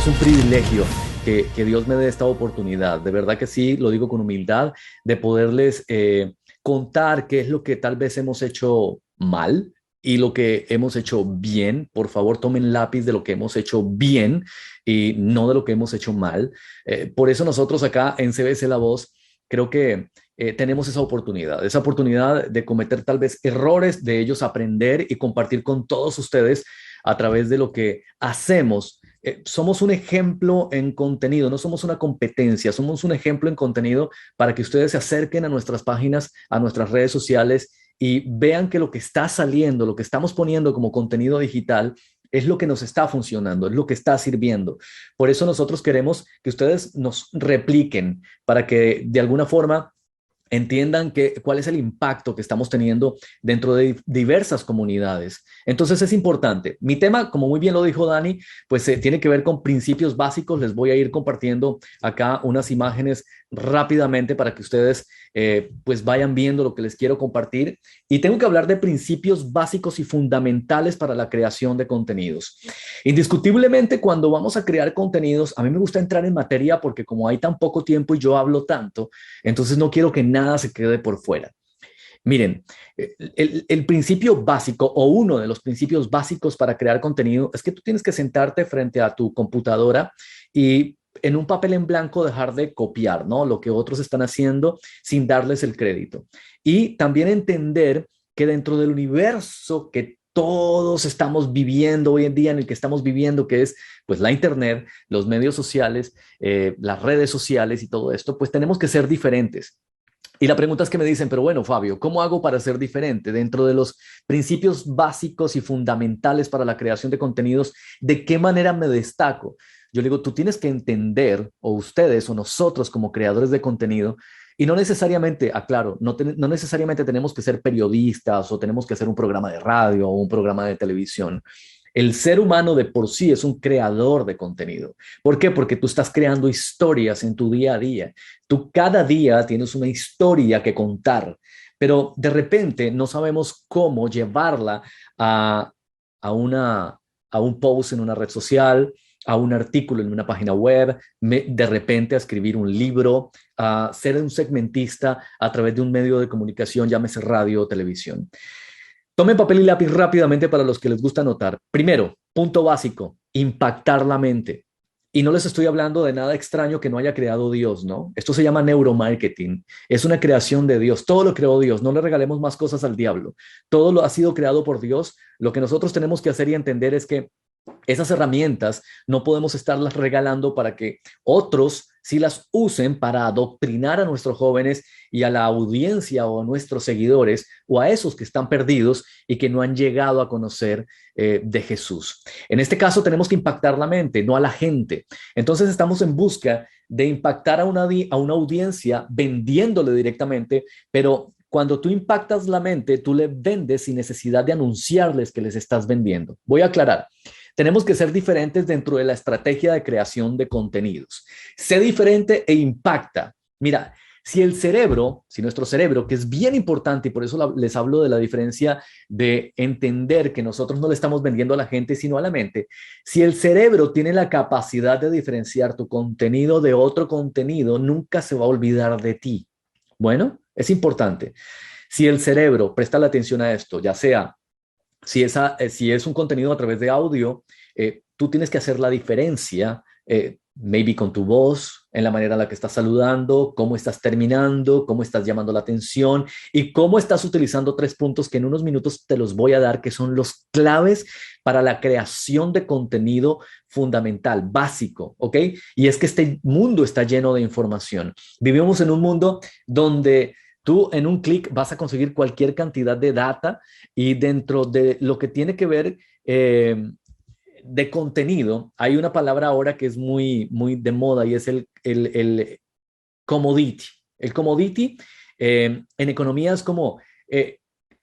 un privilegio que Dios me dé esta oportunidad. De verdad que sí, lo digo con humildad, de poderles contar qué es lo que tal vez hemos hecho mal y lo que hemos hecho bien. Por favor, tomen lápiz de lo que hemos hecho bien y no de lo que hemos hecho mal. Por eso nosotros acá en CBC La Voz creo que tenemos esa oportunidad de cometer tal vez errores, de ellos aprender y compartir con todos ustedes a través de lo que hacemos. Somos un ejemplo en contenido, no somos una competencia, somos un ejemplo en contenido para que ustedes se acerquen a nuestras páginas, a nuestras redes sociales y vean que lo que está saliendo, lo que estamos poniendo como contenido digital, es lo que nos está funcionando, es lo que está sirviendo. Por eso nosotros queremos que ustedes nos repliquen para que de alguna forma entiendan cuál es el impacto que estamos teniendo dentro de diversas comunidades. Entonces es importante. Mi tema, como muy bien lo dijo Dani, pues tiene que ver con principios básicos. Les voy a ir compartiendo acá unas imágenes rápidamente para que ustedes pues vayan viendo lo que les quiero compartir. Y tengo que hablar de principios básicos y fundamentales para la creación de contenidos. Indiscutiblemente, cuando vamos a crear contenidos, a mí me gusta entrar en materia porque como hay tan poco tiempo y yo hablo tanto, entonces no quiero que nada se quede por fuera. Miren, el principio básico o uno de los principios básicos para crear contenido es que tú tienes que sentarte frente a tu computadora y en un papel en blanco dejar de copiar, ¿no? Lo que otros están haciendo sin darles el crédito. Y también entender que dentro del universo que todos estamos viviendo hoy en día, en el que estamos viviendo, que es pues la internet, los medios sociales, las redes sociales y todo esto, pues tenemos que ser diferentes. Y la pregunta es que me dicen, pero bueno, Fabio, ¿cómo hago para ser diferente? Dentro de los principios básicos y fundamentales para la creación de contenidos, ¿de qué manera me destaco? Yo le digo, tú tienes que entender, o ustedes o nosotros como creadores de contenido, y no necesariamente, aclaro, no necesariamente tenemos que ser periodistas o tenemos que hacer un programa de radio o un programa de televisión. El ser humano de por sí es un creador de contenido. ¿Por qué? Porque tú estás creando historias en tu día a día. Tú cada día tienes una historia que contar, pero de repente no sabemos cómo llevarla a, a, una, a un post en una red social, a un artículo en una página web, de repente a escribir un libro, a ser un segmentista a través de un medio de comunicación, llámese radio o televisión. Tomen papel y lápiz rápidamente para los que les gusta anotar. Primero, punto básico, impactar la mente. Y no les estoy hablando de nada extraño que no haya creado Dios, ¿no? Esto se llama neuromarketing. Es una creación de Dios. Todo lo creó Dios. No le regalemos más cosas al diablo. Todo lo ha sido creado por Dios. Lo que nosotros tenemos que hacer y entender es que esas herramientas no podemos estarlas regalando para que otros sí las usen para adoctrinar a nuestros jóvenes y a la audiencia o a nuestros seguidores o a esos que están perdidos y que no han llegado a conocer de Jesús. En este caso tenemos que impactar la mente, no a la gente. Entonces estamos en busca de impactar a una audiencia vendiéndole directamente, pero cuando tú impactas la mente, tú le vendes sin necesidad de anunciarles que les estás vendiendo. Voy a aclarar. Tenemos que ser diferentes dentro de la estrategia de creación de contenidos. Sé diferente e impacta. Mira, si nuestro cerebro, que es bien importante y por eso les hablo de la diferencia de entender que nosotros no le estamos vendiendo a la gente, sino a la mente, si el cerebro tiene la capacidad de diferenciar tu contenido de otro contenido, nunca se va a olvidar de ti. Bueno, es importante. Si el cerebro presta la atención a esto, ya sea si es un contenido a través de audio, tú tienes que hacer la diferencia, maybe con tu voz, en la manera en la que estás saludando, cómo estás terminando, cómo estás llamando la atención y cómo estás utilizando tres puntos que en unos minutos te los voy a dar, que son los claves para la creación de contenido fundamental, básico, ¿ok? Y es que este mundo está lleno de información. Vivimos en un mundo donde tú en un clic vas a conseguir cualquier cantidad de data y dentro de lo que tiene que ver de contenido, hay una palabra ahora que es muy de moda y es el commodity. El commodity en economía es como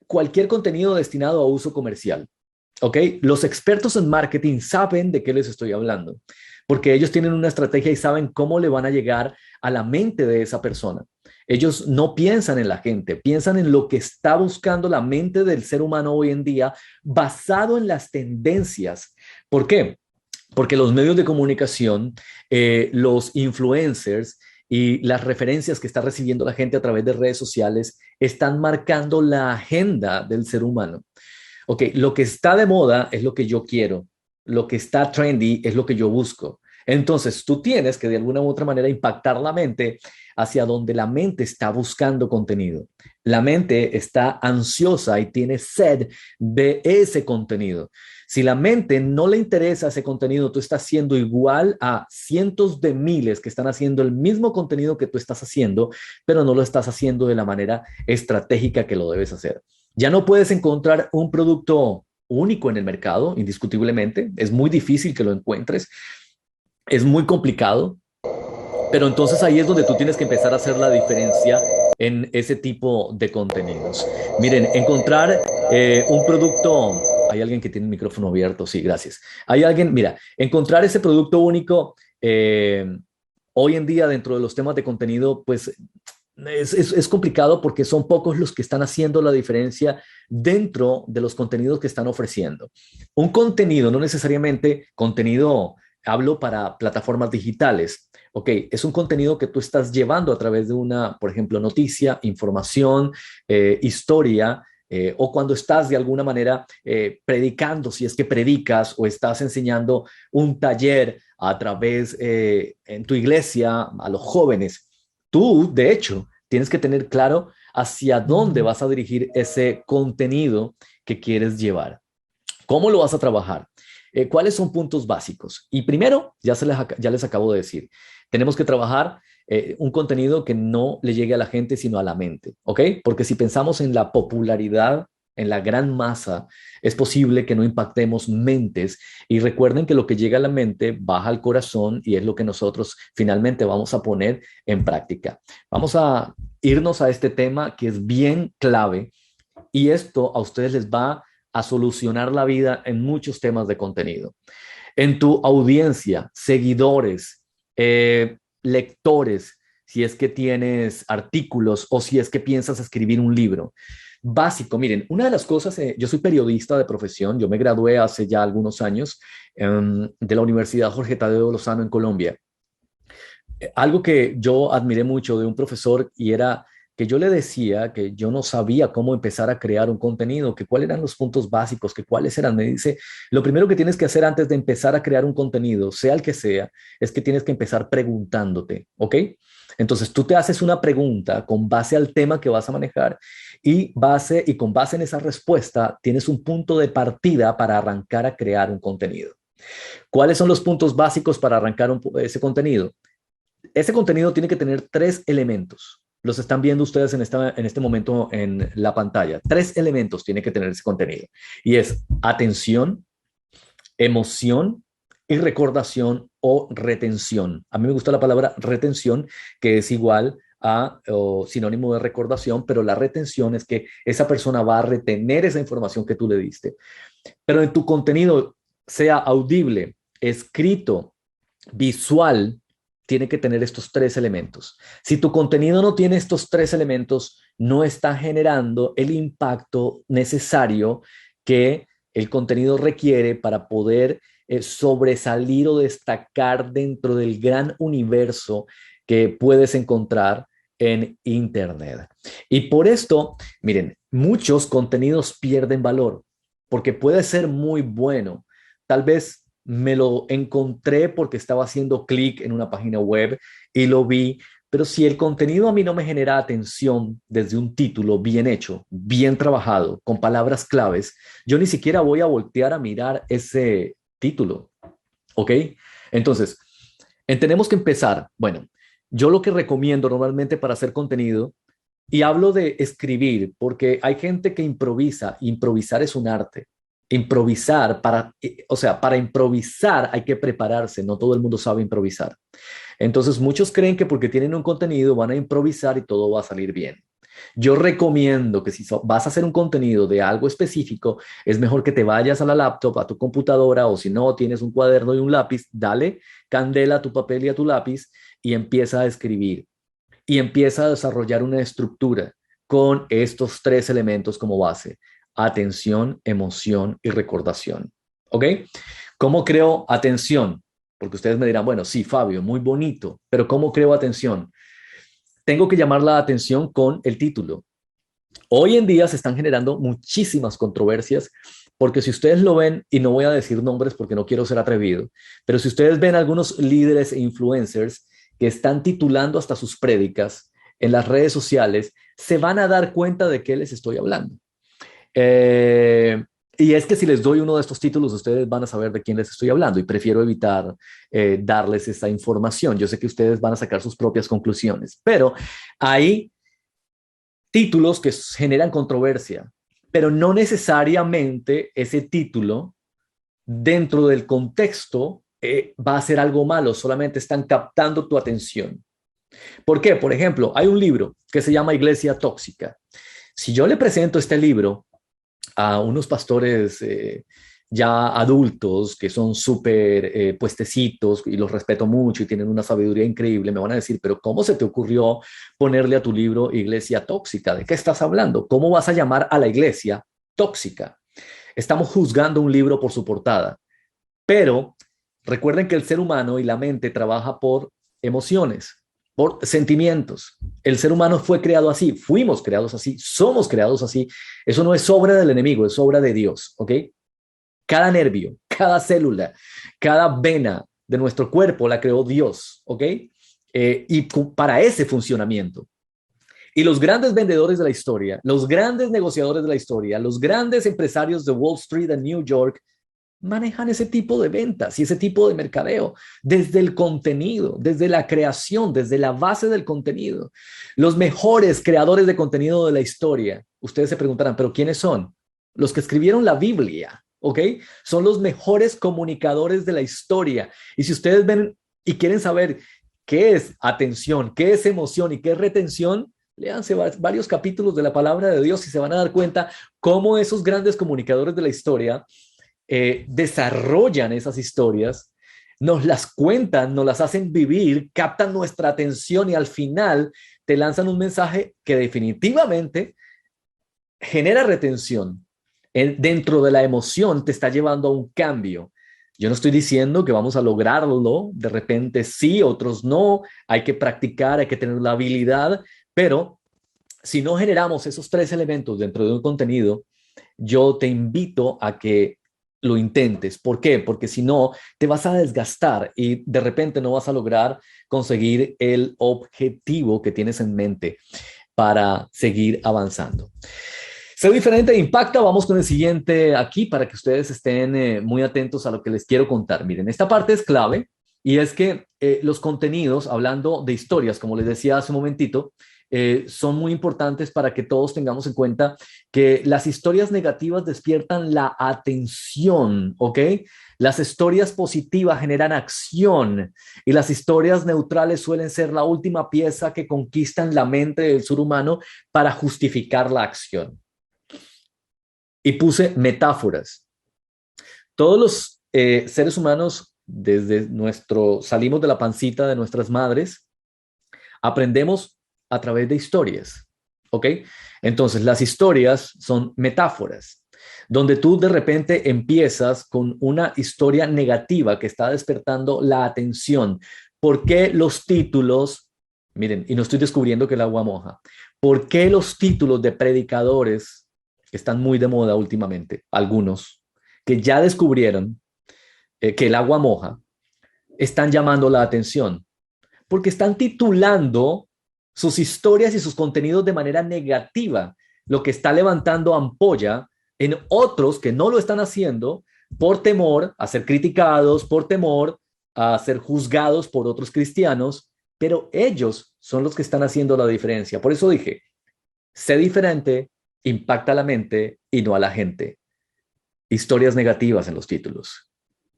cualquier contenido destinado a uso comercial. ¿Ok? Los expertos en marketing saben de qué les estoy hablando, porque ellos tienen una estrategia y saben cómo le van a llegar a la mente de esa persona. Ellos no piensan en la gente, piensan en lo que está buscando la mente del ser humano hoy en día basado en las tendencias. ¿Por qué? porque los medios de comunicación, los influencers y las referencias que está recibiendo la gente a través de redes sociales están marcando la agenda del ser humano. Ok, lo que está de moda es lo que yo quiero, lo que está trendy es lo que yo busco. Entonces, tú tienes que de alguna u otra manera impactar la mente hacia donde la mente está buscando contenido. La mente está ansiosa y tiene sed de ese contenido. Si la mente no le interesa ese contenido, tú estás haciendo igual a cientos de miles que están haciendo el mismo contenido que tú estás haciendo, pero no lo estás haciendo de la manera estratégica que lo debes hacer. Ya no puedes encontrar un producto único en el mercado, indiscutiblemente. Es muy difícil que lo encuentres. Es muy complicado, pero entonces ahí es donde tú tienes que empezar a hacer la diferencia en ese tipo de contenidos. Miren, encontrar un producto, hay alguien que tiene el micrófono abierto, sí, gracias. Hay alguien, mira, encontrar ese producto único hoy en día dentro de los temas de contenido, pues es complicado porque son pocos los que están haciendo la diferencia dentro de los contenidos que están ofreciendo. Un contenido, no necesariamente contenido, hablo para plataformas digitales. Ok, es un contenido que tú estás llevando a través de una, por ejemplo, noticia, información, historia, o cuando estás de alguna manera predicando, si es que predicas o estás enseñando un taller a través en tu iglesia a los jóvenes. Tú, de hecho, tienes que tener claro hacia dónde vas a dirigir ese contenido que quieres llevar. ¿Cómo lo vas a trabajar? ¿Cuáles son puntos básicos? Y primero, ya les acabo de decir, tenemos que trabajar un contenido que no le llegue a la gente, sino a la mente, ¿ok? Porque si pensamos en la popularidad, en la gran masa, es posible que no impactemos mentes. Y recuerden que lo que llega a la mente baja al corazón y es lo que nosotros finalmente vamos a poner en práctica. Vamos a irnos a este tema que es bien clave y esto a ustedes les va a solucionar la vida en muchos temas de contenido. En tu audiencia, seguidores, lectores, si es que tienes artículos o si es que piensas escribir un libro. Básico, miren, una de las cosas, yo soy periodista de profesión, yo me gradué hace ya algunos años de la Universidad Jorge Tadeo Lozano en Colombia. Algo que yo admiré mucho de un profesor y era que yo le decía que yo no sabía cómo empezar a crear un contenido, que cuáles eran los puntos básicos, que cuáles eran. Me dice, lo primero que tienes que hacer antes de empezar a crear un contenido, sea el que sea, es que tienes que empezar preguntándote, ¿ok? Entonces tú te haces una pregunta con base al tema que vas a manejar y con base en esa respuesta tienes un punto de partida para arrancar a crear un contenido. ¿Cuáles son los puntos básicos para arrancar ese contenido? Ese contenido tiene que tener tres elementos. Los están viendo ustedes en este momento en la pantalla. Tres elementos tiene que tener ese contenido. Y es atención, emoción y recordación o retención. A mí me gusta la palabra retención, que es igual a o sinónimo de recordación, pero la retención es que esa persona va a retener esa información que tú le diste. Pero en tu contenido, sea audible, escrito, visual, tiene que tener estos tres elementos. Si tu contenido no tiene estos tres elementos, no está generando el impacto necesario que el contenido requiere para poder sobresalir o destacar dentro del gran universo que puedes encontrar en Internet. Y por esto, miren, muchos contenidos pierden valor porque puede ser muy bueno. Tal vez me lo encontré porque estaba haciendo clic en una página web y lo vi, pero si el contenido a mí no me genera atención desde un título bien hecho, bien trabajado, con palabras claves, yo ni siquiera voy a voltear a mirar ese título, ¿ok? Entonces, tenemos que empezar. Bueno, yo lo que recomiendo normalmente para hacer contenido, y hablo de escribir, porque hay gente que improvisa, improvisar es un arte. Improvisar, o sea, para improvisar hay que prepararse, no todo el mundo sabe improvisar. Entonces, muchos creen que porque tienen un contenido van a improvisar y todo va a salir bien. Yo recomiendo que si vas a hacer un contenido de algo específico, es mejor que te vayas a la laptop, a tu computadora, o si no tienes un cuaderno y un lápiz, dale candela a tu papel y a tu lápiz y empieza a escribir y empieza a desarrollar una estructura con estos tres elementos como base: atención, emoción y recordación. ¿Ok? ¿Cómo creo atención? Porque ustedes me dirán, bueno, sí, Fabio, muy bonito, pero ¿cómo creo atención? Tengo que llamar la atención con el título. Hoy en día se están generando muchísimas controversias porque si ustedes lo ven, y no voy a decir nombres porque no quiero ser atrevido, pero si ustedes ven algunos líderes e influencers que están titulando hasta sus prédicas en las redes sociales, se van a dar cuenta de qué les estoy hablando. Eh, y es que si les doy uno de estos títulos, ustedes van a saber de quién les estoy hablando y prefiero evitar darles esa información. Yo sé que ustedes van a sacar sus propias conclusiones, pero hay títulos que generan controversia, pero no necesariamente ese título dentro del contexto va a ser algo malo, solamente están captando tu atención. ¿Por qué? Por ejemplo, hay un libro que se llama Iglesia Tóxica. Si yo le presento este libro a unos pastores ya adultos que son súper puestecitos y los respeto mucho y tienen una sabiduría increíble, me van a decir, pero ¿cómo se te ocurrió ponerle a tu libro Iglesia Tóxica? ¿De qué estás hablando? ¿Cómo vas a llamar a la iglesia tóxica? Estamos juzgando un libro por su portada, pero recuerden que el ser humano y la mente trabaja por emociones, por sentimientos. El ser humano fue creado así, fuimos creados así, somos creados así. Eso no es obra del enemigo, es obra de Dios, ¿ok? Cada nervio, cada célula, cada vena de nuestro cuerpo la creó Dios, ¿ok? Y para ese funcionamiento. Y los grandes vendedores de la historia, los grandes negociadores de la historia, los grandes empresarios de Wall Street en New York manejan ese tipo de ventas y ese tipo de mercadeo desde el contenido, desde la creación, desde la base del contenido. Los mejores creadores de contenido de la historia, ustedes se preguntarán, ¿pero quiénes son? Los que escribieron la Biblia, ¿ok? Son los mejores comunicadores de la historia. Y si ustedes ven y quieren saber qué es atención, qué es emoción y qué es retención, léanse varios capítulos de la palabra de Dios y se van a dar cuenta cómo esos grandes comunicadores de la historia desarrollan esas historias, nos las cuentan, nos las hacen vivir, captan nuestra atención y al final te lanzan un mensaje que definitivamente genera retención. Dentro de la emoción te está llevando a un cambio. Yo no estoy diciendo que vamos a lograrlo, de repente sí, otros no, hay que practicar, hay que tener la habilidad, pero si no generamos esos tres elementos dentro de un contenido, yo te invito a que lo intentes. ¿Por qué? Porque si no, te vas a desgastar y de repente no vas a lograr conseguir el objetivo que tienes en mente para seguir avanzando. Sé diferente e impacta. Vamos con el siguiente aquí para que ustedes estén muy atentos a lo que les quiero contar. Miren, esta parte es clave y es que los contenidos, hablando de historias, como les decía hace un momentito, son muy importantes para que todos tengamos en cuenta que las historias negativas despiertan la atención, ¿ok? Las historias positivas generan acción y las historias neutrales suelen ser la última pieza que conquistan la mente del ser humano para justificar la acción. Y puse metáforas. Todos los seres humanos, desde salimos de la pancita de nuestras madres, aprendemos a través de historias, ¿ok? Entonces, las historias son metáforas, donde tú de repente empiezas con una historia negativa que está despertando la atención. ¿Por qué los títulos? Miren, y no estoy descubriendo que el agua moja. ¿Por qué los títulos de predicadores que están muy de moda últimamente, algunos que ya descubrieron que el agua moja, están llamando la atención? Porque están titulando sus historias y sus contenidos de manera negativa, lo que está levantando ampolla en otros que no lo están haciendo por temor a ser criticados, por temor a ser juzgados por otros cristianos, pero ellos son los que están haciendo la diferencia. Por eso dije, sé diferente, impacta a la mente y no a la gente. Historias negativas en los títulos.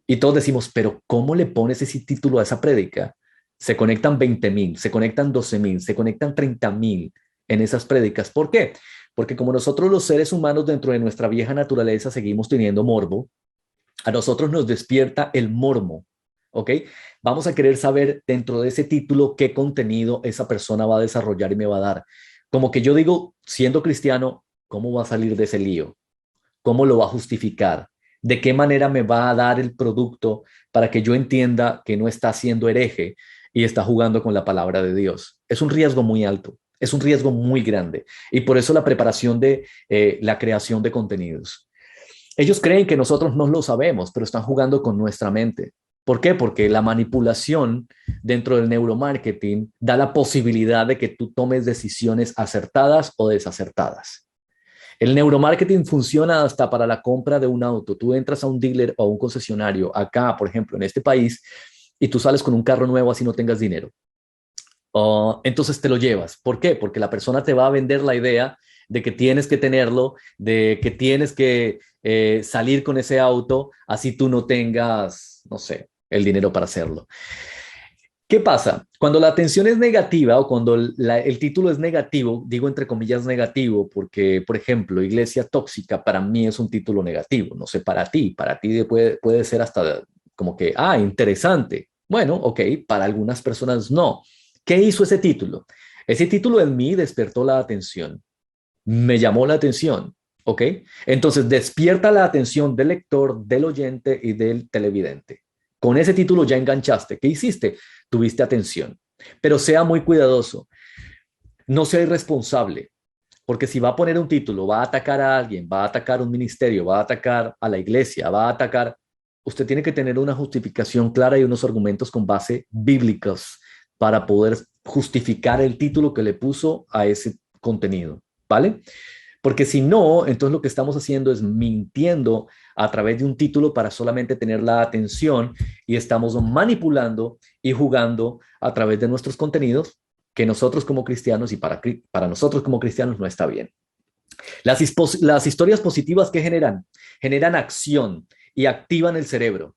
Y todos decimos, pero ¿cómo le pones ese título a esa prédica? Se conectan 20,000, se conectan 12,000, se conectan 30,000 en esas prédicas. ¿Por qué? Porque como nosotros los seres humanos dentro de nuestra vieja naturaleza seguimos teniendo morbo, a nosotros nos despierta el morbo, ¿ok? Vamos a querer saber dentro de ese título qué contenido esa persona va a desarrollar y me va a dar. Como que yo digo, siendo cristiano, ¿cómo va a salir de ese lío? ¿Cómo lo va a justificar? ¿De qué manera me va a dar el producto para que yo entienda que no está siendo hereje y está jugando con la palabra de Dios? Es un riesgo muy alto, es un riesgo muy grande. Y por eso la preparación de la creación de contenidos. Ellos creen que nosotros no lo sabemos, pero están jugando con nuestra mente. ¿Por qué? Porque la manipulación dentro del neuromarketing da la posibilidad de que tú tomes decisiones acertadas o desacertadas. El neuromarketing funciona hasta para la compra de un auto. Tú entras a un dealer o a un concesionario acá, por ejemplo, en este país, y tú sales con un carro nuevo así no tengas dinero. Entonces te lo llevas. ¿Por qué? Porque la persona te va a vender la idea de que tienes que tenerlo, de que tienes que salir con ese auto, así tú no tengas, no sé, el dinero para hacerlo. ¿Qué pasa? Cuando la atención es negativa o cuando el título es negativo, digo entre comillas negativo, porque, por ejemplo, Iglesia Tóxica para mí es un título negativo, no sé, para ti puede ser hasta como que, interesante. Bueno, ok, para algunas personas no. ¿Qué hizo ese título? Ese título en mí despertó la atención, me llamó la atención, ¿ok? Entonces despierta la atención del lector, del oyente y del televidente. Con ese título ya enganchaste. ¿Qué hiciste? Tuviste atención. Pero sea muy cuidadoso, no sea irresponsable, porque si va a poner un título, va a atacar a alguien, va a atacar un ministerio, va a atacar a la iglesia, va a atacar, usted tiene que tener una justificación clara y unos argumentos con base bíblicos para poder justificar el título que le puso a ese contenido, ¿vale? Porque si no, entonces lo que estamos haciendo es mintiendo a través de un título para solamente tener la atención y estamos manipulando y jugando a través de nuestros contenidos que nosotros como cristianos y para nosotros como cristianos no está bien. Las historias positivas que generan acción y activan el cerebro.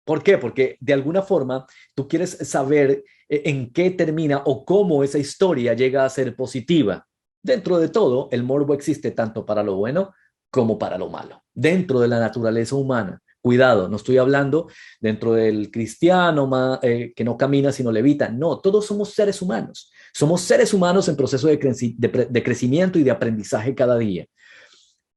¿Por qué? Porque de alguna forma tú quieres saber en qué termina o cómo esa historia llega a ser positiva. Dentro de todo, el morbo existe tanto para lo bueno como para lo malo, dentro de la naturaleza humana. Cuidado, no estoy hablando dentro del cristiano que no camina sino levita. No, todos somos seres humanos. Somos seres humanos en proceso de crecimiento y de aprendizaje cada día,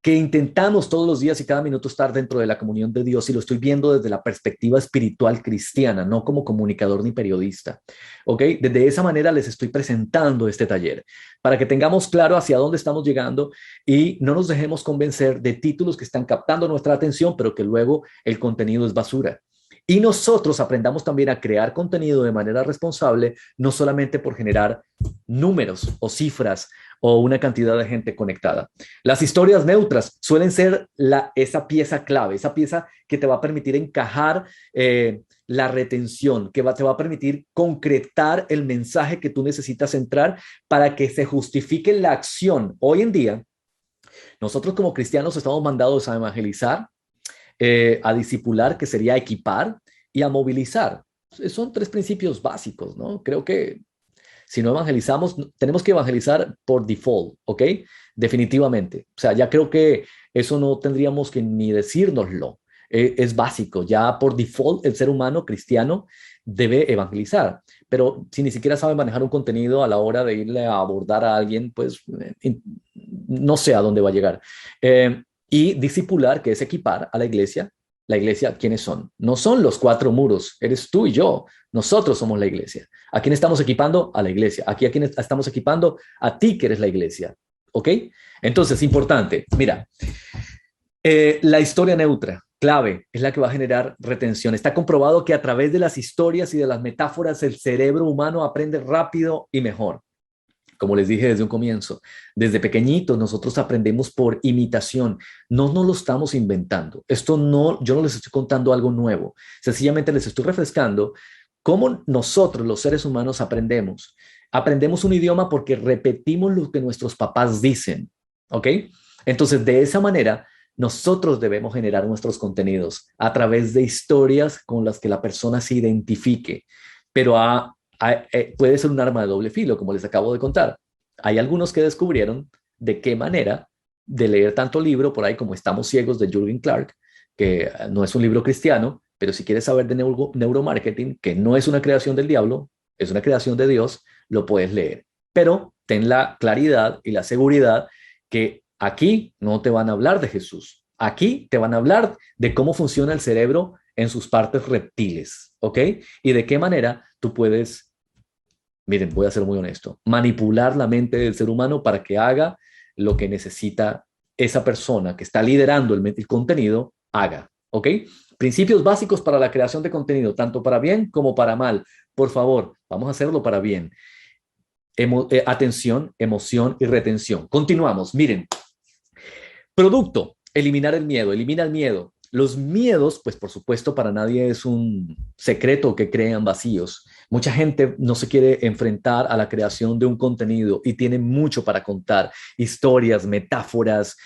que intentamos todos los días y cada minuto estar dentro de la comunión de Dios, y lo estoy viendo desde la perspectiva espiritual cristiana, no como comunicador ni periodista. ¿Ok? Desde esa manera les estoy presentando este taller para que tengamos claro hacia dónde estamos llegando y no nos dejemos convencer de títulos que están captando nuestra atención, pero que luego el contenido es basura. Y nosotros aprendamos también a crear contenido de manera responsable, no solamente por generar números o cifras o una cantidad de gente conectada. Las historias neutras suelen ser esa pieza clave, esa pieza que te va a permitir encajar la retención, que te va a permitir concretar el mensaje que tú necesitas entrar para que se justifique la acción. Hoy en día, nosotros como cristianos estamos mandados a evangelizar, a discipular, que sería equipar, y a movilizar. Son tres principios básicos, ¿no? Creo que si no evangelizamos, tenemos que evangelizar por default, ¿ok? Definitivamente. O sea, ya creo que eso no tendríamos que ni decírnoslo. Es básico. Ya por default, el ser humano cristiano debe evangelizar. Pero si ni siquiera sabe manejar un contenido a la hora de irle a abordar a alguien, pues no sé a dónde va a llegar. Y discipular, que es equipar a la iglesia. La iglesia, ¿quiénes son? No son los cuatro muros, eres tú y yo. Nosotros somos la iglesia. ¿A quién estamos equipando? A la iglesia. Aquí a quién estamos equipando? A ti que eres la iglesia. ¿Ok? Entonces, importante. Mira, la historia neutra, clave, es la que va a generar retención. Está comprobado que a través de las historias y de las metáforas el cerebro humano aprende rápido y mejor. Como les dije desde un comienzo, desde pequeñitos nosotros aprendemos por imitación, no nos lo estamos inventando. Esto no, yo no les estoy contando algo nuevo, sencillamente les estoy refrescando cómo nosotros los seres humanos aprendemos. Aprendemos un idioma porque repetimos lo que nuestros papás dicen, ¿ok? Entonces, de esa manera, nosotros debemos generar nuestros contenidos a través de historias con las que la persona se identifique, pero puede ser un arma de doble filo, como les acabo de contar. Hay algunos que descubrieron de qué manera de leer tanto libro por ahí como Estamos ciegos de Jürgen Clark, que no es un libro cristiano, pero si quieres saber de neuromarketing, que no es una creación del diablo, es una creación de Dios, lo puedes leer. Pero ten la claridad y la seguridad que aquí no te van a hablar de Jesús. Aquí te van a hablar de cómo funciona el cerebro en sus partes reptiles, ¿ok? Y de qué manera tú puedes, miren, voy a ser muy honesto, manipular la mente del ser humano para que haga lo que necesita esa persona que está liderando el contenido, haga, ¿ok? Principios básicos para la creación de contenido, tanto para bien como para mal. Por favor, vamos a hacerlo para bien. Atención, emoción y retención. Continuamos. Miren, producto, eliminar el miedo, elimina el miedo. Los miedos, pues por supuesto, para nadie es un secreto que crean vacíos. Mucha gente no se quiere enfrentar a la creación de un contenido y tiene mucho para contar, historias, metáforas,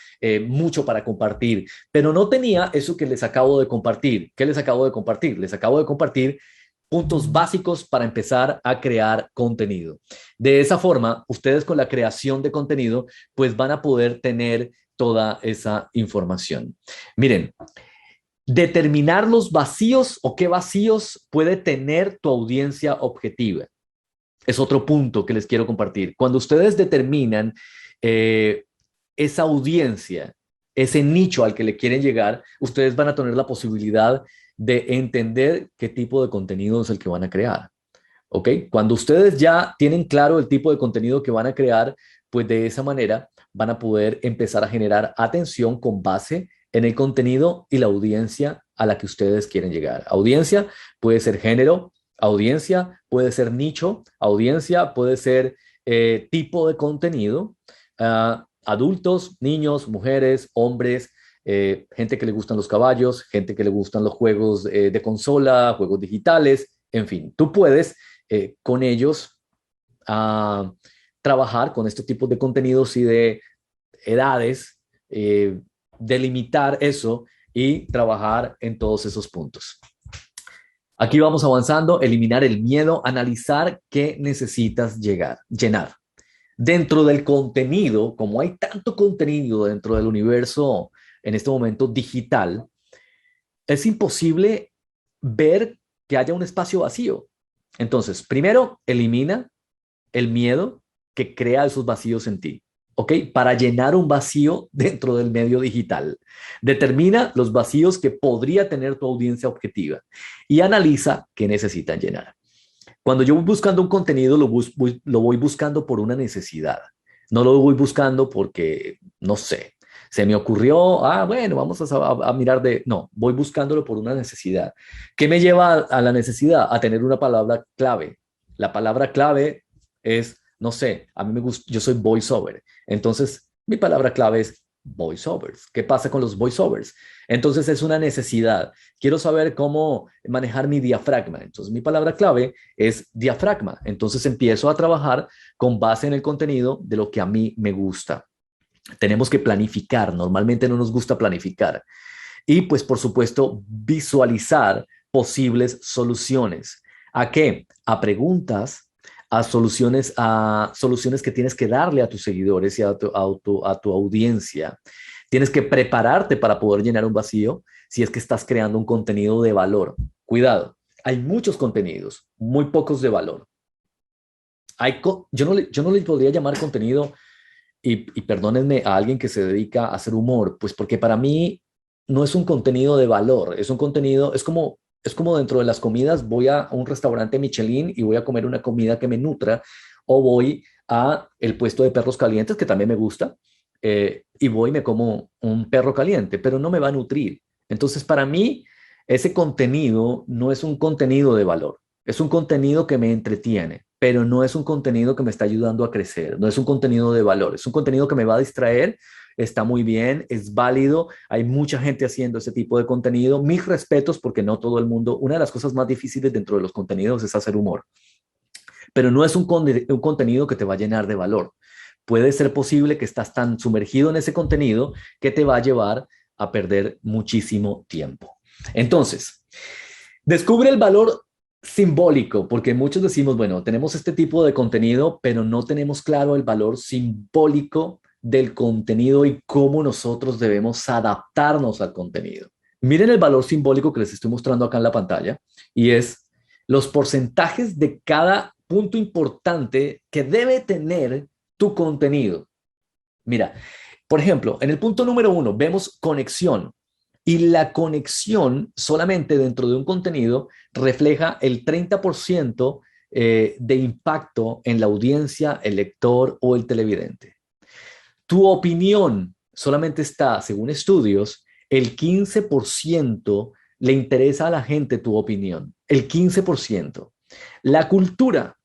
mucho para compartir, pero no tenía eso que les acabo de compartir. ¿Qué les acabo de compartir? Les acabo de compartir puntos básicos para empezar a crear contenido. De esa forma, ustedes con la creación de contenido, pues van a poder tener toda esa información. Miren, determinar los vacíos o qué vacíos puede tener tu audiencia objetiva. Es otro punto que les quiero compartir. Cuando ustedes determinan esa audiencia, ese nicho al que le quieren llegar, ustedes van a tener la posibilidad de entender qué tipo de contenido es el que van a crear. ¿Ok? Cuando ustedes ya tienen claro el tipo de contenido que van a crear, pues de esa manera van a poder empezar a generar atención con base en el contenido y la audiencia a la que ustedes quieren llegar. Audiencia puede ser género, audiencia puede ser nicho, audiencia puede ser tipo de contenido, adultos, niños, mujeres, hombres, gente que le gustan los caballos, gente que le gustan los juegos de consola, juegos digitales, en fin, tú puedes con ellos a trabajar con estos tipos de contenidos y de edades, delimitar eso y trabajar en todos esos puntos. Aquí vamos avanzando, eliminar el miedo, analizar qué necesitas llenar. Dentro del contenido, como hay tanto contenido dentro del universo en este momento digital, es imposible ver que haya un espacio vacío. Entonces, primero, elimina el miedo que crea esos vacíos en ti, ¿ok? Para llenar un vacío dentro del medio digital. Determina los vacíos que podría tener tu audiencia objetiva y analiza qué necesitan llenar. Cuando yo voy buscando un contenido, lo voy buscando por una necesidad. No lo voy buscando porque, no sé, se me ocurrió, bueno, vamos a mirar de... No, voy buscándolo por una necesidad. ¿Qué me lleva a la necesidad? A tener una palabra clave. La palabra clave es, no sé, a mí me gusta, yo soy voiceover. Entonces, mi palabra clave es voiceovers. ¿Qué pasa con los voiceovers? Entonces, es una necesidad. Quiero saber cómo manejar mi diafragma. Entonces, mi palabra clave es diafragma. Entonces, empiezo a trabajar con base en el contenido de lo que a mí me gusta. Tenemos que planificar. Normalmente no nos gusta planificar. Y pues, por supuesto, visualizar posibles soluciones. ¿A qué? A preguntas, a soluciones que tienes que darle a tus seguidores y a tu audiencia. Tienes que prepararte para poder llenar un vacío si es que estás creando un contenido de valor. Cuidado, hay muchos contenidos, muy pocos de valor. Yo no le podría llamar contenido y perdónenme a alguien que se dedica a hacer humor, pues porque para mí no es un contenido de valor, es un contenido, es como dentro de las comidas, voy a un restaurante Michelin y voy a comer una comida que me nutra, o voy a el puesto de perros calientes, que también me gusta, y voy y me como un perro caliente, pero no me va a nutrir. Entonces, para mí, ese contenido no es un contenido de valor, es un contenido que me entretiene, pero no es un contenido que me está ayudando a crecer, no es un contenido de valor, es un contenido que me va a distraer. Está muy bien, es válido, hay mucha gente haciendo ese tipo de contenido. Mis respetos porque no todo el mundo, una de las cosas más difíciles dentro de los contenidos es hacer humor, pero no es un contenido que te va a llenar de valor. Puede ser posible que estás tan sumergido en ese contenido que te va a llevar a perder muchísimo tiempo. Entonces, descubre el valor simbólico, porque muchos decimos, bueno, tenemos este tipo de contenido, pero no tenemos claro el valor simbólico del contenido y cómo nosotros debemos adaptarnos al contenido. Miren el valor simbólico que les estoy mostrando acá en la pantalla y es los porcentajes de cada punto importante que debe tener tu contenido. Mira, Por ejemplo, en el punto número 1 vemos conexión. Y la conexión solamente dentro de un contenido refleja el 30% de impacto en la audiencia, el lector o el televidente. Tu opinión solamente está, según estudios, el 15% le interesa a la gente tu opinión, el 15%. La cultura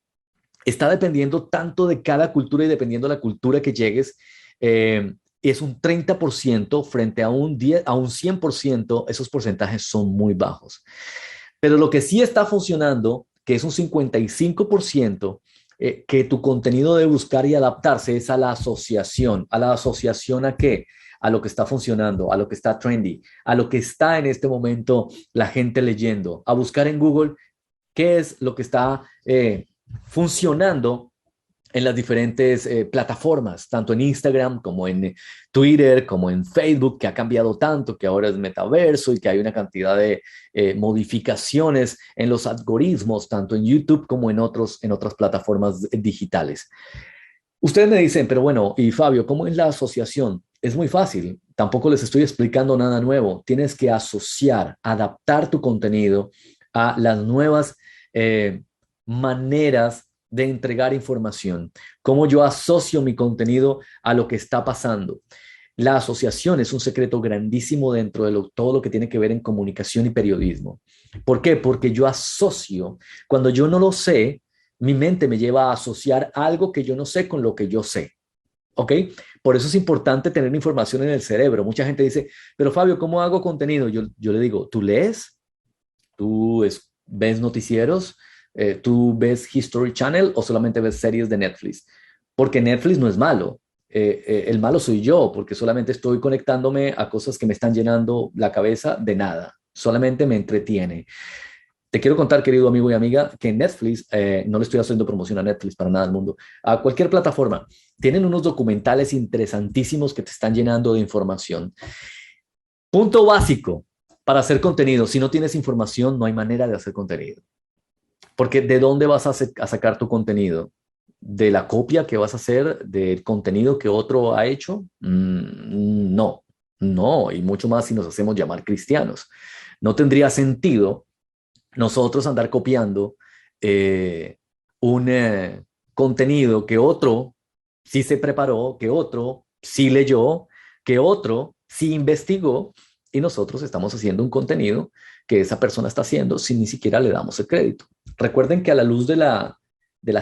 está dependiendo tanto de cada cultura y dependiendo de la cultura que llegues, es un 30% frente a un 10, a un 100%, esos porcentajes son muy bajos. Pero lo que sí está funcionando, que es un 55%, que tu contenido debe buscar y adaptarse es a la asociación. ¿A la asociación a qué? A lo que está funcionando, a lo que está trendy, a lo que está en este momento la gente leyendo, a buscar en Google qué es lo que está funcionando en las diferentes plataformas, tanto en Instagram como en Twitter, como en Facebook, que ha cambiado tanto, que ahora es metaverso y que hay una cantidad de modificaciones en los algoritmos, tanto en YouTube como en otras plataformas digitales. Ustedes me dicen, pero bueno, y Fabio, ¿cómo es la asociación? Es muy fácil, tampoco les estoy explicando nada nuevo. Tienes que asociar, adaptar tu contenido a las nuevas maneras de entregar información. Cómo yo asocio mi contenido a lo que está pasando. La asociación es un secreto grandísimo dentro de todo lo que tiene que ver en comunicación y periodismo. ¿Por qué? Porque yo asocio, cuando yo no lo sé, mi mente me lleva a asociar algo que yo no sé con lo que yo sé. ¿Ok? Por eso es importante tener información en el cerebro. Mucha gente dice, pero Fabio, ¿cómo hago contenido? Yo le digo, ¿tú lees? ¿Ves noticieros? ¿Tú ves History Channel o solamente ves series de Netflix? Porque Netflix no es malo. El malo soy yo, porque solamente estoy conectándome a cosas que me están llenando la cabeza de nada. Solamente me entretiene. Te quiero contar, querido amigo y amiga, que en Netflix, no le estoy haciendo promoción a Netflix para nada del mundo, a cualquier plataforma, tienen unos documentales interesantísimos que te están llenando de información. Punto básico para hacer contenido. Si no tienes información, no hay manera de hacer contenido. Porque ¿de dónde vas a sacar tu contenido? ¿De la copia que vas a hacer del contenido que otro ha hecho? No, no, y mucho más si nos hacemos llamar cristianos. No tendría sentido nosotros andar copiando eh, un contenido que otro sí se preparó, que otro sí leyó, que otro sí investigó y nosotros estamos haciendo un contenido que esa persona está haciendo sin ni siquiera le damos el crédito. Recuerden que a la luz de la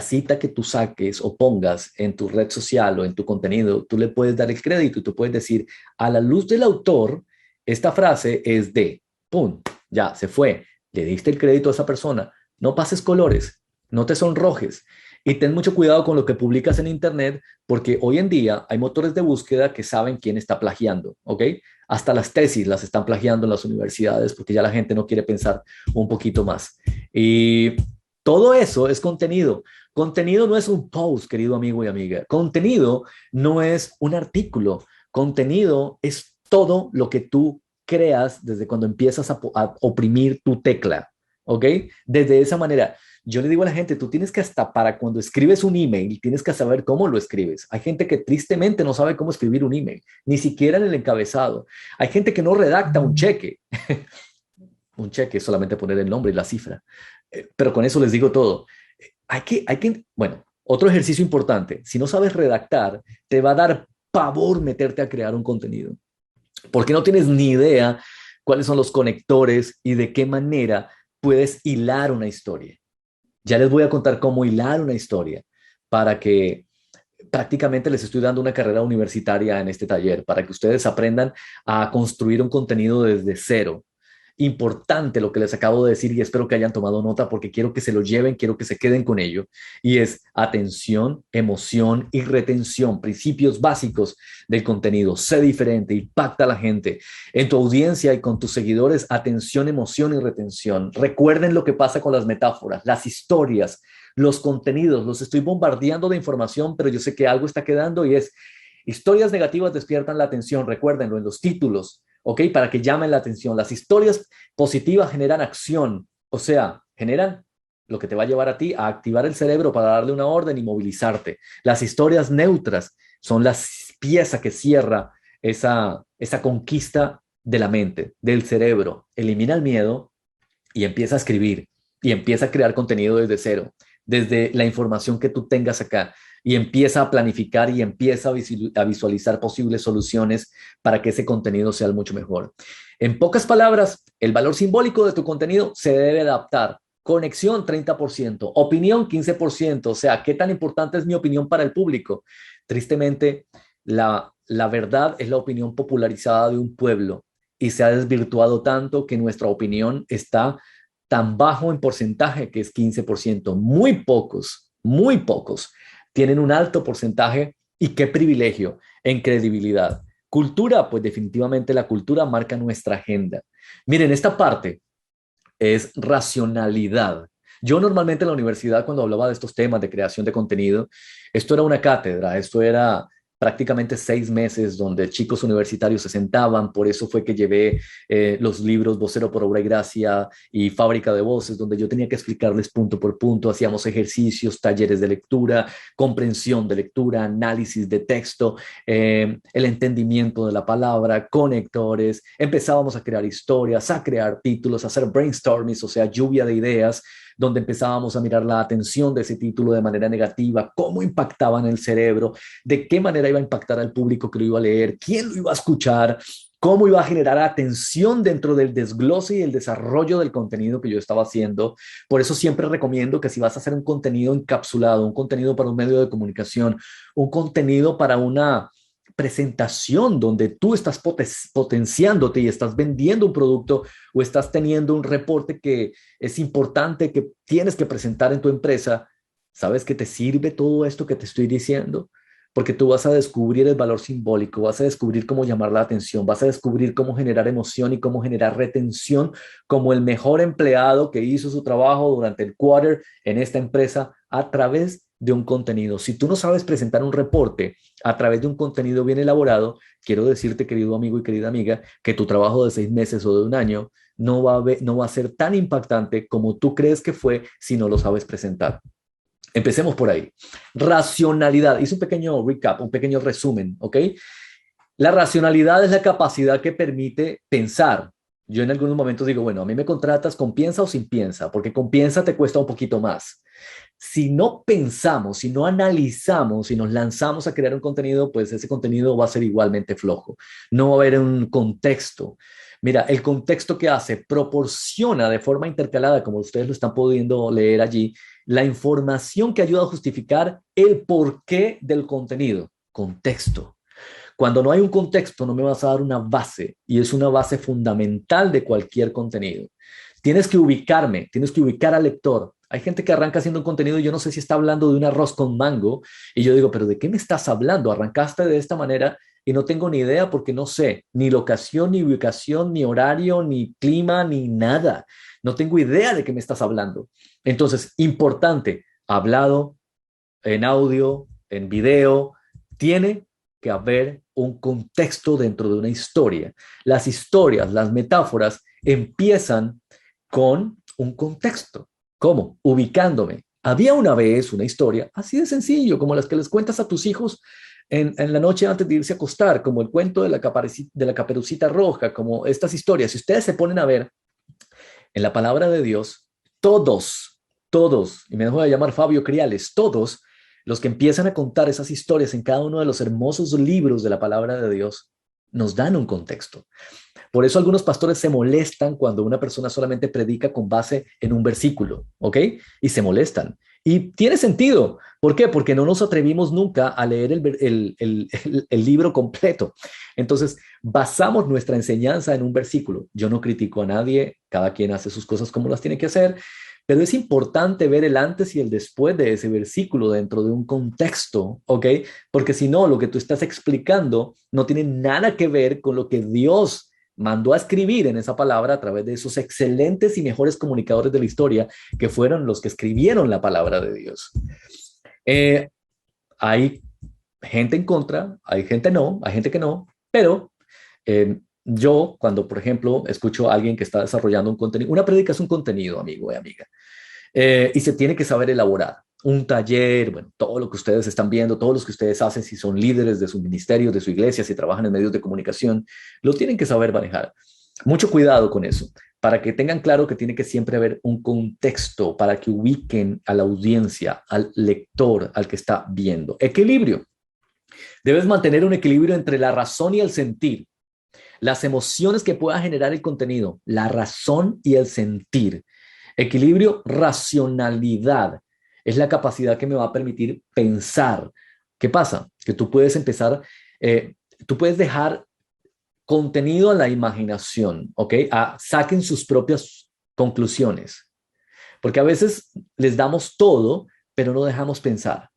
cita que tú saques o pongas en tu red social o en tu contenido, tú le puedes dar el crédito y tú puedes decir, a la luz del autor, esta frase es de, ¡pum! Ya, se fue. Le diste el crédito a esa persona. No pases colores, no te sonrojes y ten mucho cuidado con lo que publicas en Internet porque hoy en día hay motores de búsqueda que saben quién está plagiando, ¿ok? Hasta las tesis las están plagiando en las universidades porque ya la gente no quiere pensar un poquito más. Y todo eso es contenido. Contenido no es un post, querido amigo y amiga. Contenido no es un artículo. Contenido es todo lo que tú creas desde cuando empiezas a oprimir tu tecla, ¿ok? Desde esa manera, yo le digo a la gente, tú tienes que hasta para cuando escribes un email, tienes que saber cómo lo escribes. Hay gente que tristemente no sabe cómo escribir un email, ni siquiera en el encabezado. Hay gente que no redacta un cheque. Un cheque es solamente poner el nombre y la cifra. Pero con eso les digo todo. Bueno, otro ejercicio importante, si no sabes redactar, te va a dar pavor meterte a crear un contenido porque no tienes ni idea cuáles son los conectores y de qué manera puedes hilar una historia. Ya les voy a contar cómo hilar una historia para que prácticamente les estoy dando una carrera universitaria en este taller, para que ustedes aprendan a construir un contenido desde cero. Importante lo que les acabo de decir y espero que hayan tomado nota porque quiero que se lo lleven, quiero que se queden con ello. Y es atención, emoción y retención, principios básicos del contenido. Sé diferente, impacta a la gente. En tu audiencia y con tus seguidores, atención, emoción y retención. Recuerden lo que pasa con las metáforas, las historias, los contenidos. Los estoy bombardeando de información, pero yo sé que algo está quedando y es historias negativas despiertan la atención. Recuérdenlo en los títulos. ¿Ok? Para que llamen la atención. Las historias positivas generan acción, o sea, generan lo que te va a llevar a ti a activar el cerebro para darle una orden y movilizarte. Las historias neutras son las pieza que cierra esa conquista de la mente, del cerebro. Elimina el miedo y empieza a escribir y empieza a crear contenido desde cero, desde la información que tú tengas acá y empieza a planificar y empieza a visualizar posibles soluciones para que ese contenido sea mucho mejor. En pocas palabras, el valor simbólico de tu contenido se debe adaptar. Conexión 30%, opinión 15%, o sea, ¿qué tan importante es mi opinión para el público? Tristemente, la verdad es la opinión popularizada de un pueblo y se ha desvirtuado tanto que nuestra opinión está tan bajo en porcentaje que es 15%. Muy pocos tienen un alto porcentaje y qué privilegio en credibilidad. Cultura, pues definitivamente la cultura marca nuestra agenda. Miren, esta parte es racionalidad. Yo normalmente en la universidad, cuando hablaba de estos temas de creación de contenido, esto era una cátedra, esto era prácticamente 6 meses donde chicos universitarios se sentaban, por eso fue que llevé los libros Vocero por Obra y Gracia y Fábrica de Voces, donde yo tenía que explicarles punto por punto, hacíamos ejercicios, talleres de lectura, comprensión de lectura, análisis de texto, el entendimiento de la palabra, conectores, empezábamos a crear historias, a crear títulos, a hacer brainstorming, o sea, lluvia de ideas, donde empezábamos a mirar la atención de ese título de manera negativa, cómo impactaba en el cerebro, de qué manera iba a impactar al público que lo iba a leer, quién lo iba a escuchar, cómo iba a generar atención dentro del desglose y el desarrollo del contenido que yo estaba haciendo. Por eso siempre recomiendo que si vas a hacer un contenido encapsulado, un contenido para un medio de comunicación, un contenido para una presentación donde tú estás potenciándote y estás vendiendo un producto o estás teniendo un reporte que es importante que tienes que presentar en tu empresa, ¿sabes que te sirve todo esto que te estoy diciendo? Porque tú vas a descubrir el valor simbólico, vas a descubrir cómo llamar la atención, vas a descubrir cómo generar emoción y cómo generar retención como el mejor empleado que hizo su trabajo durante el quarter en esta empresa a través de un contenido. Si tú no sabes presentar un reporte a través de un contenido bien elaborado, quiero decirte, querido amigo y querida amiga, que tu trabajo de 6 meses o de un año no va a ser tan impactante como tú crees que fue si no lo sabes presentar. Empecemos por ahí. Racionalidad. Hice un pequeño recap, un pequeño resumen, ¿ok? La racionalidad es la capacidad que permite pensar. Yo en algunos momentos digo, bueno, a mí me contratas con piensa o sin piensa, porque con piensa te cuesta un poquito más. Si no pensamos, si no analizamos, si nos lanzamos a crear un contenido, pues ese contenido va a ser igualmente flojo. No va a haber un contexto. Mira, el contexto que hace proporciona de forma intercalada, como ustedes lo están pudiendo leer allí, la información que ayuda a justificar el porqué del contenido. Contexto. Cuando no hay un contexto, no me vas a dar una base y es una base fundamental de cualquier contenido. Tienes que ubicarme, tienes que ubicar al lector. Hay gente que arranca haciendo un contenido y yo no sé si está hablando de un arroz con mango y yo digo, pero ¿de qué me estás hablando? Arrancaste de esta manera y no tengo ni idea porque no sé ni locación, ni ubicación, ni horario, ni clima, ni nada. No tengo idea de qué me estás hablando. Entonces, importante, hablado, en audio, en video, tiene que haber un contexto dentro de una historia. Las historias, las metáforas empiezan con un contexto. ¿Cómo? Ubicándome. Había una vez una historia así de sencillo, como las que les cuentas a tus hijos en la noche antes de irse a acostar, como el cuento de la Caperucita Roja, como estas historias. Si ustedes se ponen a ver en la palabra de Dios, todos, y me dejo de llamar Fabio Criales, todos los que empiezan a contar esas historias en cada uno de los hermosos libros de la palabra de Dios, nos dan un contexto. Por eso algunos pastores se molestan cuando una persona solamente predica con base en un versículo, ¿ok? Y se molestan. Y tiene sentido. ¿Por qué? Porque no nos atrevimos nunca a leer el libro completo. Entonces, basamos nuestra enseñanza en un versículo. Yo no critico a nadie, cada quien hace sus cosas como las tiene que hacer, pero es importante ver el antes y el después de ese versículo dentro de un contexto, ¿ok? Porque si no, lo que tú estás explicando no tiene nada que ver con lo que Dios mandó a escribir en esa palabra a través de esos excelentes y mejores comunicadores de la historia que fueron los que escribieron la palabra de Dios. Hay gente en contra, hay gente no, hay gente que no, pero yo cuando, por ejemplo, escucho a alguien que está desarrollando un contenido, una prédica es un contenido, amigo y amiga, y se tiene que saber elaborar. un taller, bueno, todo lo que ustedes están viendo, todos los que ustedes hacen, si son líderes de su ministerio, de su iglesia, si trabajan en medios de comunicación, lo tienen que saber manejar. Mucho cuidado con eso, para que tengan claro que tiene que siempre haber un contexto para que ubiquen a la audiencia, al lector, al que está viendo. Equilibrio. Debes mantener un equilibrio entre la razón y el sentir, las emociones que pueda generar el contenido, la razón y el sentir. Equilibrio, racionalidad. Es la capacidad que me va a permitir pensar. ¿Qué pasa? Que tú puedes empezar, tú puedes dejar contenido a la imaginación, ¿ok? Saquen sus propias conclusiones, porque a veces les damos todo, pero no dejamos pensar.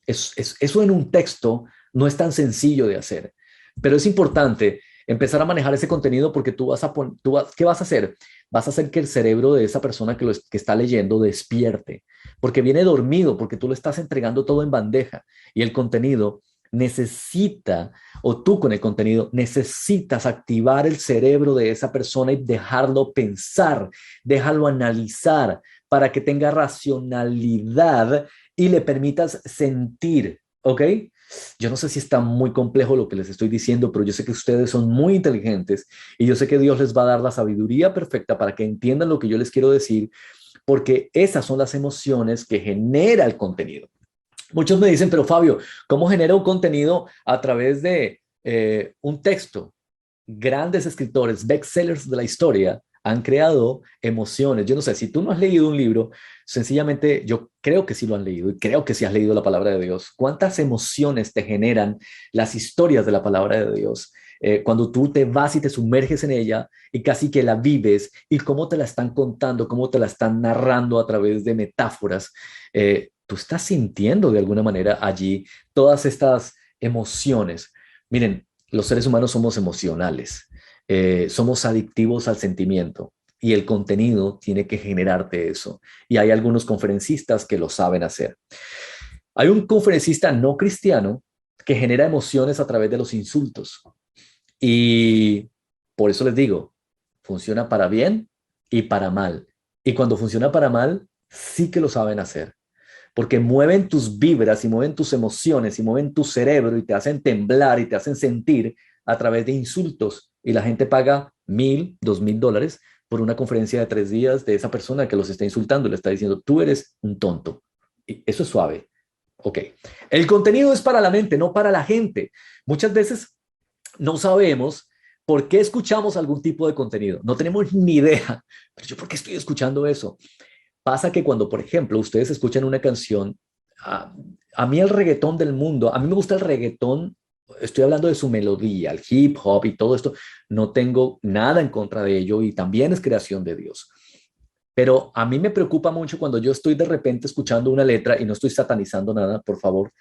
Eso en un texto no es tan sencillo de hacer, pero es importante empezar a manejar ese contenido porque ¿qué vas a hacer? Vas a hacer que el cerebro de esa persona que está leyendo despierte, porque viene dormido, porque tú le estás entregando todo en bandeja y el contenido necesita, o tú con el contenido necesitas activar el cerebro de esa persona y dejarlo pensar, déjalo analizar para que tenga racionalidad y le permitas sentir, ¿ok? Yo no sé si está muy complejo lo que les estoy diciendo, pero yo sé que ustedes son muy inteligentes y yo sé que Dios les va a dar la sabiduría perfecta para que entiendan lo que yo les quiero decir, porque esas son las emociones que genera el contenido. Muchos me dicen, pero Fabio, ¿cómo genera un contenido a través de un texto? Grandes escritores, bestsellers de la historia, han creado emociones. Yo no sé, si tú no has leído un libro, sencillamente yo creo que sí lo han leído y creo que sí has leído la palabra de Dios. ¿Cuántas emociones te generan las historias de la palabra de Dios? Cuando tú te vas y te sumerges en ella y casi que la vives y cómo te la están contando, cómo te la están narrando a través de metáforas, tú estás sintiendo de alguna manera allí todas estas emociones. Miren, los seres humanos somos emocionales, somos adictivos al sentimiento y el contenido tiene que generarte eso. Y hay algunos conferencistas que lo saben hacer. Hay un conferencista no cristiano que genera emociones a través de los insultos y por eso les digo, funciona para bien y para mal. Y cuando funciona para mal, sí que lo saben hacer porque mueven tus vibras y mueven tus emociones y mueven tu cerebro y te hacen temblar y te hacen sentir a través de insultos. Y la gente paga $1,000, $2,000 por una conferencia de 3 días de esa persona que los está insultando y le está diciendo, tú eres un tonto. Y eso es suave. Ok. El contenido es para la mente, no para la gente. Muchas veces no sabemos por qué escuchamos algún tipo de contenido. No tenemos ni idea. Pero yo, ¿por qué estoy escuchando eso? Pasa que cuando, por ejemplo, ustedes escuchan una canción, a, a mí el reggaetón del mundo, a mí me gusta el reggaetón, estoy hablando de su melodía, el hip hop y todo esto, no tengo nada en contra de ello y también es creación de Dios. Pero a mí me preocupa mucho cuando yo estoy de repente escuchando una letra y no estoy satanizando nada, por favor,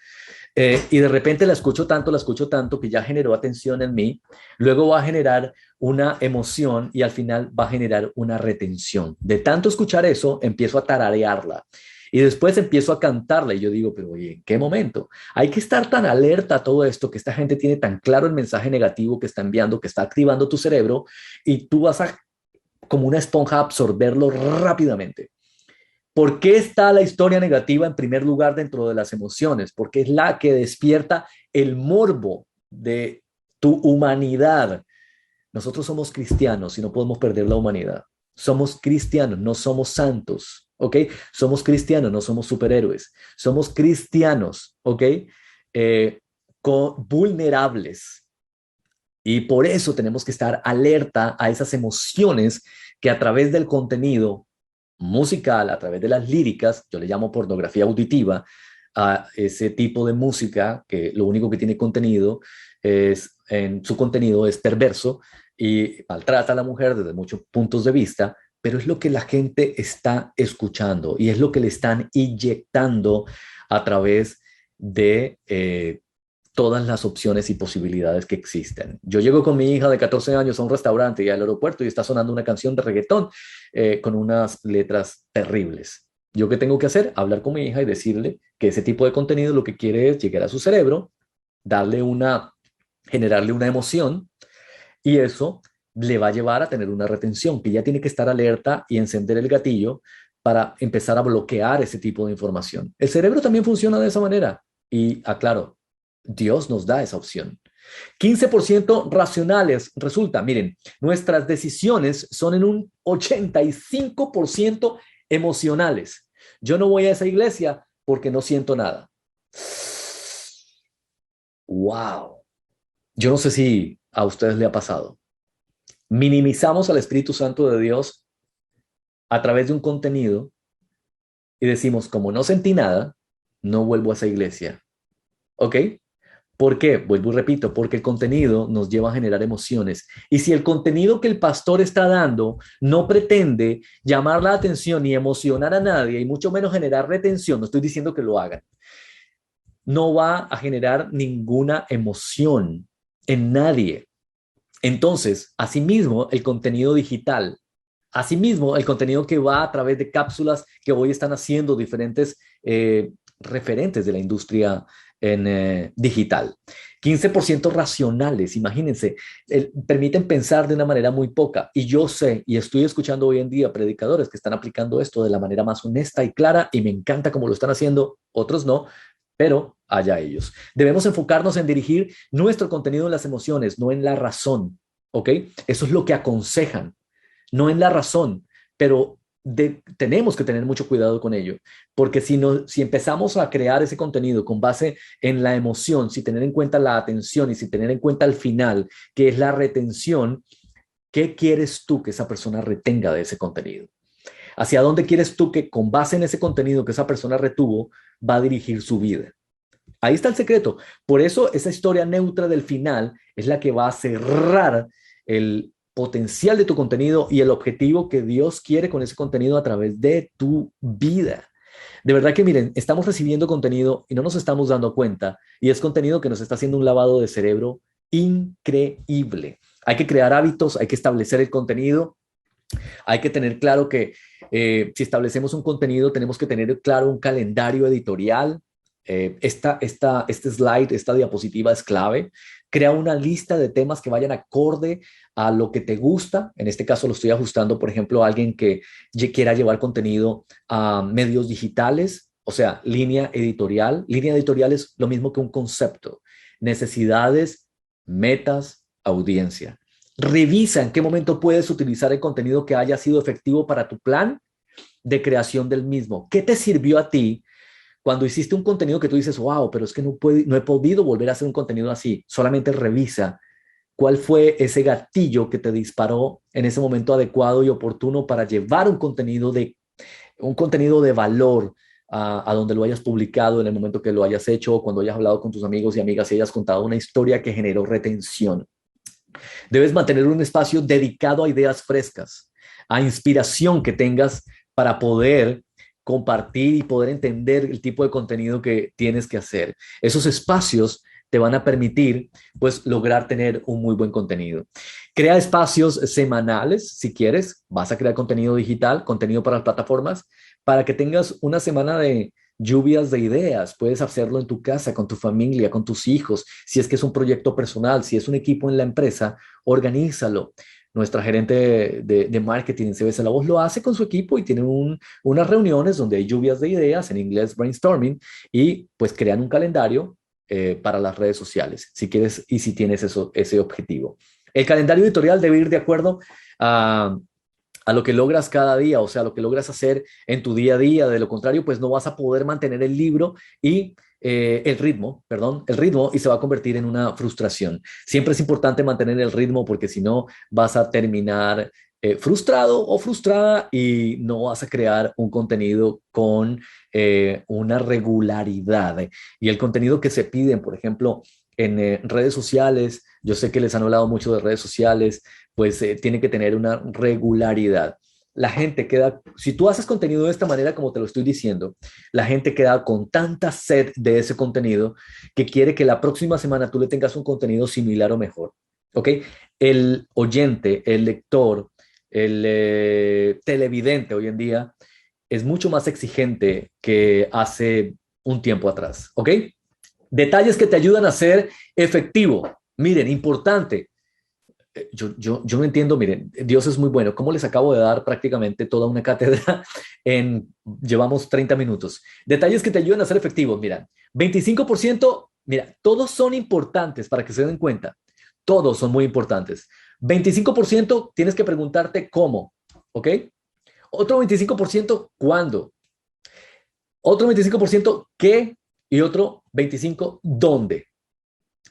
y de repente la escucho tanto que ya generó atención en mí, luego va a generar una emoción y al final va a generar una retención. De tanto escuchar eso, empiezo a tararearla y después empiezo a cantarla y yo digo, pero oye, ¿en qué momento? Hay que estar tan alerta a todo esto, que esta gente tiene tan claro el mensaje negativo que está enviando, que está activando tu cerebro y tú vas a, como una esponja, absorberlo rápidamente. ¿Por qué está la historia negativa en primer lugar dentro de las emociones? Porque es la que despierta el morbo de tu humanidad. Nosotros somos cristianos y no podemos perder la humanidad. Somos cristianos, no somos santos, ¿ok? Somos cristianos, no somos superhéroes. Somos cristianos, ¿ok? Eh, vulnerables. Y por eso tenemos que estar alerta a esas emociones que a través del contenido musical, a través de las líricas, yo le llamo pornografía auditiva, a ese tipo de música que lo único que tiene contenido en su contenido es perverso y maltrata a la mujer desde muchos puntos de vista, pero es lo que la gente está escuchando y es lo que le están inyectando a través de todas las opciones y posibilidades que existen. Yo llego con mi hija de 14 años a un restaurante y al aeropuerto y está sonando una canción de reggaetón con unas letras terribles. ¿Yo qué tengo que hacer? Hablar con mi hija y decirle que ese tipo de contenido lo que quiere es llegar a su cerebro, darle generarle una emoción y eso le va a llevar a tener una retención, que ya tiene que estar alerta y encender el gatillo para empezar a bloquear ese tipo de información. El cerebro también funciona de esa manera. Y aclaro, Dios nos da esa opción. 15% racionales. Resulta, miren, nuestras decisiones son en un 85% emocionales. Yo no voy a esa iglesia porque no siento nada. Wow. Yo no sé si a ustedes le ha pasado. Minimizamos al Espíritu Santo de Dios a través de un contenido y decimos, como no sentí nada, no vuelvo a esa iglesia. ¿Ok? ¿Por qué? Vuelvo y repito, porque el contenido nos lleva a generar emociones. Y si el contenido que el pastor está dando no pretende llamar la atención ni emocionar a nadie, y mucho menos generar retención, no estoy diciendo que lo hagan, no va a generar ninguna emoción en nadie. Entonces, asimismo, el contenido digital, asimismo, el contenido que va a través de cápsulas que hoy están haciendo diferentes referentes de la industria digital. 15% racionales, imagínense, permiten pensar de una manera muy poca. Y yo sé, y estoy escuchando hoy en día predicadores que están aplicando esto de la manera más honesta y clara, y me encanta cómo lo están haciendo, otros no, pero allá ellos. Debemos enfocarnos en dirigir nuestro contenido en las emociones, no en la razón, ¿ok? Eso es lo que aconsejan, no en la razón, pero tenemos que tener mucho cuidado con ello, porque si empezamos a crear ese contenido con base en la emoción, sin tener en cuenta la atención y sin tener en cuenta el final, que es la retención, ¿qué quieres tú que esa persona retenga de ese contenido? ¿Hacia dónde quieres tú que con base en ese contenido que esa persona retuvo va a dirigir su vida? Ahí está el secreto. Por eso esa historia neutra del final es la que va a cerrar el potencial de tu contenido y el objetivo que Dios quiere con ese contenido a través de tu vida. De verdad que miren, estamos recibiendo contenido y no nos estamos dando cuenta, y es contenido que nos está haciendo un lavado de cerebro increíble. Hay que crear hábitos, hay que establecer el contenido. Hay que tener claro que si establecemos un contenido, tenemos que tener claro un calendario editorial. Este slide, esta diapositiva es clave. Crea una lista de temas que vayan acorde a lo que te gusta. En este caso lo estoy ajustando, por ejemplo, a alguien que quiera llevar contenido a medios digitales, o sea, línea editorial. Línea editorial es lo mismo que un concepto. Necesidades, metas, audiencia. Revisa en qué momento puedes utilizar el contenido que haya sido efectivo para tu plan de creación del mismo. ¿Qué te sirvió a ti cuando hiciste un contenido que tú dices, wow, pero es que no he podido volver a hacer un contenido así? Solamente revisa cuál fue ese gatillo que te disparó en ese momento adecuado y oportuno para llevar un contenido de valor a donde lo hayas publicado en el momento que lo hayas hecho, o cuando hayas hablado con tus amigos y amigas y hayas contado una historia que generó retención. Debes mantener un espacio dedicado a ideas frescas, a inspiración que tengas para poder compartir y poder entender el tipo de contenido que tienes que hacer. Esos espacios te van a permitir, pues, lograr tener un muy buen contenido. Crea espacios semanales, si quieres. Vas a crear contenido digital, contenido para las plataformas, para que tengas una semana de lluvias de ideas. Puedes hacerlo en tu casa, con tu familia, con tus hijos. Si es que es un proyecto personal, si es un equipo en la empresa, organízalo. Nuestra gerente de marketing en CBC La Voz lo hace con su equipo y tienen unas reuniones donde hay lluvias de ideas, en inglés brainstorming, y pues crean un calendario para las redes sociales, si quieres y si tienes ese objetivo. El calendario editorial debe ir de acuerdo a lo que logras cada día, o sea, lo que logras hacer en tu día a día. De lo contrario, pues no vas a poder mantener el libro y el ritmo, y se va a convertir en una frustración. Siempre es importante mantener el ritmo, porque si no vas a terminar frustrado o frustrada y no vas a crear un contenido con una regularidad. Y el contenido que se piden, por ejemplo, en redes sociales, yo sé que les han hablado mucho de redes sociales, pues tiene que tener una regularidad. La gente queda, si tú haces contenido de esta manera como te lo estoy diciendo, la gente queda con tanta sed de ese contenido que quiere que la próxima semana tú le tengas un contenido similar o mejor. ¿Ok? El oyente, el lector, el televidente hoy en día es mucho más exigente que hace un tiempo atrás. ¿Ok? Detalles que te ayudan a ser efectivo. Miren, importante. yo no entiendo, miren, Dios es muy bueno. ¿Cómo les acabo de dar prácticamente toda una cátedra llevamos 30 minutos? Detalles que te ayudan a ser efectivos, mira, 25%, mira, todos son importantes para que se den cuenta. Todos son muy importantes. 25% tienes que preguntarte cómo, ¿ok? Otro 25% cuándo. Otro 25% qué y otro 25% dónde.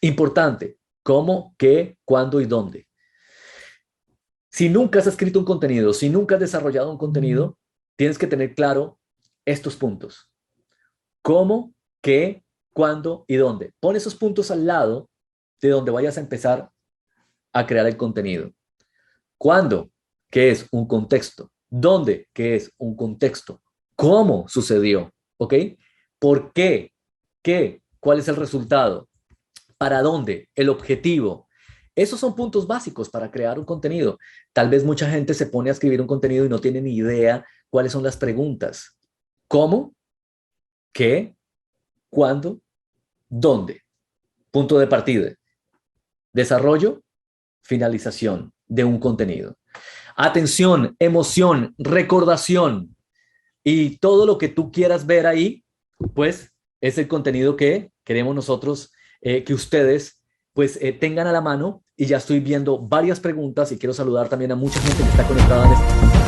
Importante, cómo, qué, cuándo y dónde. Si nunca has escrito un contenido, si nunca has desarrollado un contenido, tienes que tener claro estos puntos. ¿Cómo, qué, cuándo y dónde? Pon esos puntos al lado de donde vayas a empezar a crear el contenido. ¿Cuándo? ¿Qué es un contexto? ¿Dónde? ¿Qué es un contexto? ¿Cómo sucedió? ¿Ok? ¿Por qué? ¿Qué? ¿Cuál es el resultado? ¿Para dónde? El objetivo. Esos son puntos básicos para crear un contenido. Tal vez mucha gente se pone a escribir un contenido y no tiene ni idea cuáles son las preguntas. ¿Cómo? ¿Qué? ¿Cuándo? ¿Dónde? Punto de partida. Desarrollo, finalización de un contenido. Atención, emoción, recordación y todo lo que tú quieras ver ahí, pues es el contenido que queremos nosotros que ustedes pues tengan a la mano. Y ya estoy viendo varias preguntas y quiero saludar también a mucha gente que está conectada en este